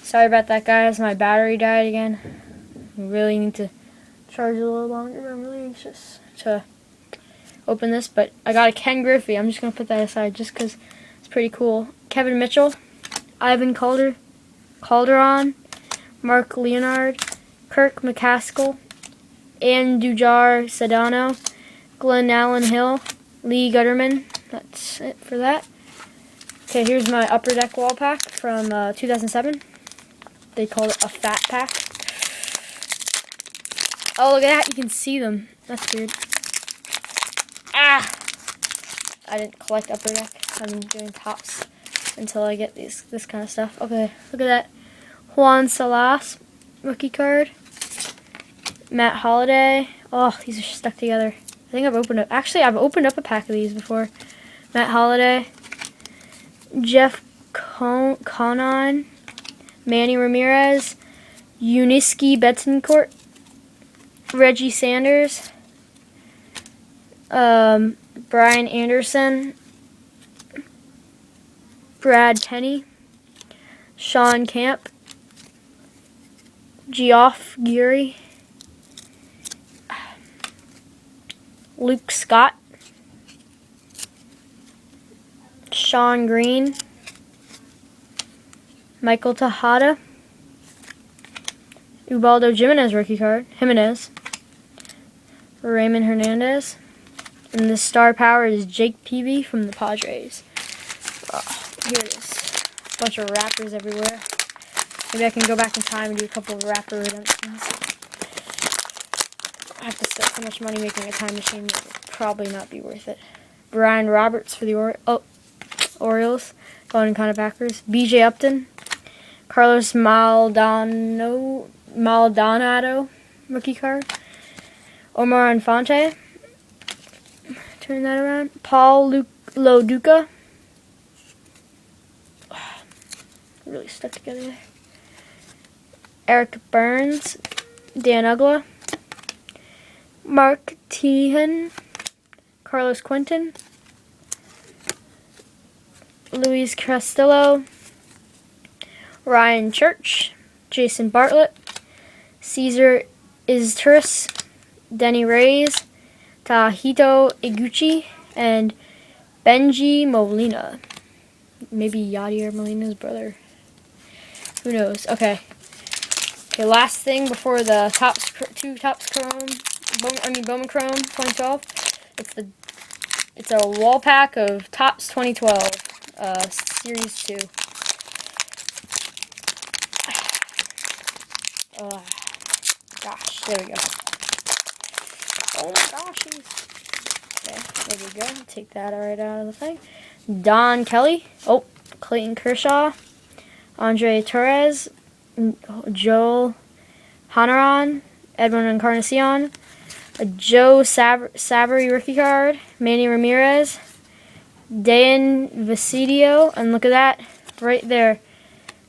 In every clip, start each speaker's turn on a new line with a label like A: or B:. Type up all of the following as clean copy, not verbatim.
A: Sorry about that, guys. My battery died again. I really need to charge it a little longer. I'm really anxious to open this, but I got a Ken Griffey. I'm just going to put that aside just because it's pretty cool. Kevin Mitchell, Ivan Calderon, Mark Leonard, Kirk McCaskill, Andujar Sedano, Glenn Allen Hill, Lee Gutterman. That's it for that. Okay, here's my Upper Deck wall pack from 2007. They called it a fat pack. Oh, look at that. You can see them. That's weird. Ah! I didn't collect Upper Deck. I'm doing tops until I get this kind of stuff. Okay, look at that. Juan Salas, rookie card. Matt Holliday. Oh, these are stuck together. I think I've opened up. Actually, I've opened up a pack of these before. Matt Holliday. Jeff Conan. Manny Ramirez. Uniski Betancourt. Reggie Sanders. Brian Anderson. Brad Penny. Sean Camp. Geoff Geary. Luke Scott. Sean Green. Michael Tejada. Ubaldo Jimenez rookie card. Jimenez. Raymond Hernandez. And the star power is Jake Peavy from the Padres. Oh, here it is. A bunch of wrappers everywhere. Maybe I can go back in time and do a couple of wrapper redemptions. I have to spend so much money making a time machine, it would probably not be worth it. Brian Roberts for the Orioles, going in kind of backwards. BJ Upton, Carlos Maldonado, rookie card. Omar Infante, turn that around. Paul Loduca, really stuck together there. Eric Burns, Dan Ugla, Mark Tehan, Carlos Quinton, Luis Castillo, Ryan Church, Jason Bartlett, Caesar Izturis, Denny Reyes, Tahito Iguchi, and Benji Molina. Maybe Yadier Molina's brother. Who knows? Okay. Okay, last thing before the two Topps Chrome, Bowman Chrome 2012. It's a wall pack of Topps 2012, Series 2. Gosh, there we go. Oh my gosh. Okay, there we go. Take that right out of the thing. Don Kelly. Oh, Clayton Kershaw. Andre Torres. Joel Hanaran. Edwin Encarnacion. A Joe Sabri rookie card. Manny Ramirez. Dan Vasidio. And look at that. Right there.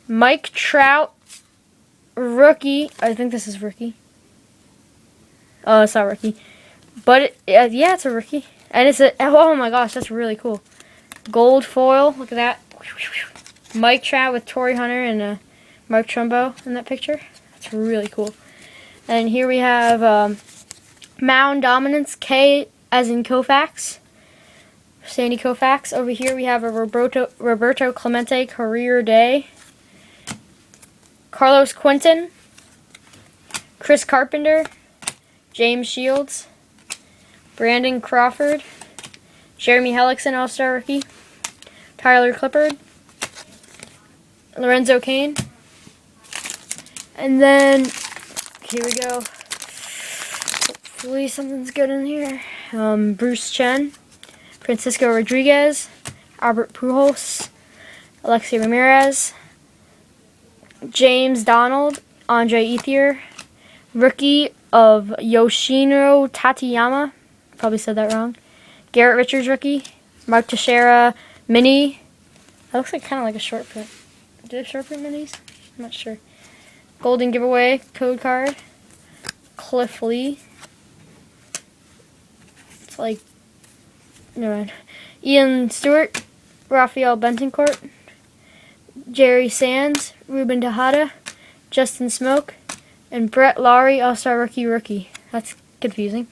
A: Mike Trout. Rookie. I think this is rookie. Oh, it's not rookie. But, yeah, it's a rookie. And it's a, oh my gosh, that's really cool. Gold foil. Look at that. Mike Trout with Torrey Hunter and Mark Trumbo in that picture. That's really cool. And here we have Mound Dominance, K as in Koufax. Sandy Koufax. Over here we have a Roberto Clemente career day. Carlos Quinton. Chris Carpenter. James Shields. Brandon Crawford. Jeremy Hellickson, All-Star rookie. Tyler Clippard. Lorenzo Cain. And then, here we go. Hopefully something's good in here. Bruce Chen. Francisco Rodriguez. Albert Pujols. Alexi Ramirez. James Donald. Andre Ethier. Rookie of Yoshino Tateyama. Probably said that wrong. Garrett Richards rookie. Mark Teixeira mini. That looks like kind of like a short print. Do they have short print minis? I'm not sure. Golden giveaway code card. Cliff Lee. It's like, never mind. Ian Stewart. Rafael Bentoncourt. Jerry Sands, Ruben Tejada, Justin Smoke, and Brett Lawrie, All-Star Rookie. That's confusing.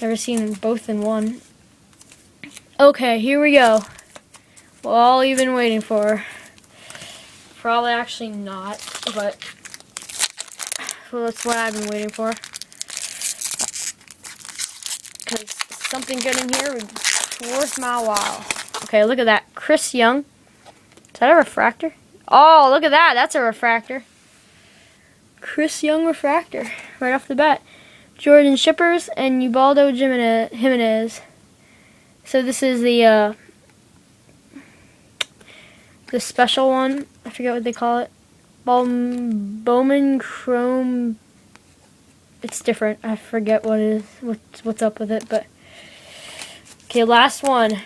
A: Never seen them both in one. Okay, here we go. Well, all you've been waiting for. Probably actually not, but well, that's what I've been waiting for. Because something good in here would be worth my while. Okay, look at that. Chris Young. Is that a refractor? Oh, look at that. That's a refractor. Chris Young refractor. Right off the bat. Jordan Shippers and Ubaldo Jimenez. So this is the special one. I forget what they call it. Bowman Chrome. It's different. I forget what it is. What's up with it, but okay, last one.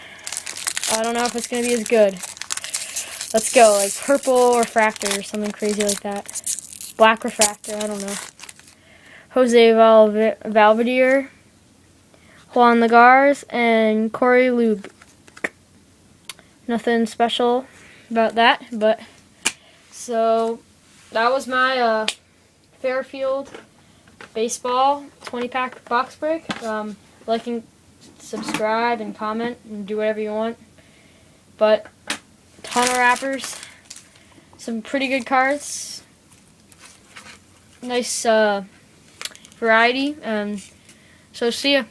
A: I don't know if it's gonna be as good. Let's go, like purple refractor or something crazy like that. Black refractor, I don't know. Jose Valverde, Juan Lagares, and Corey Lube. Nothing special about that, but so that was my Fairfield baseball 20-pack box break. Like and subscribe and comment and do whatever you want. But ton of wrappers, some pretty good cards, nice variety. So see ya.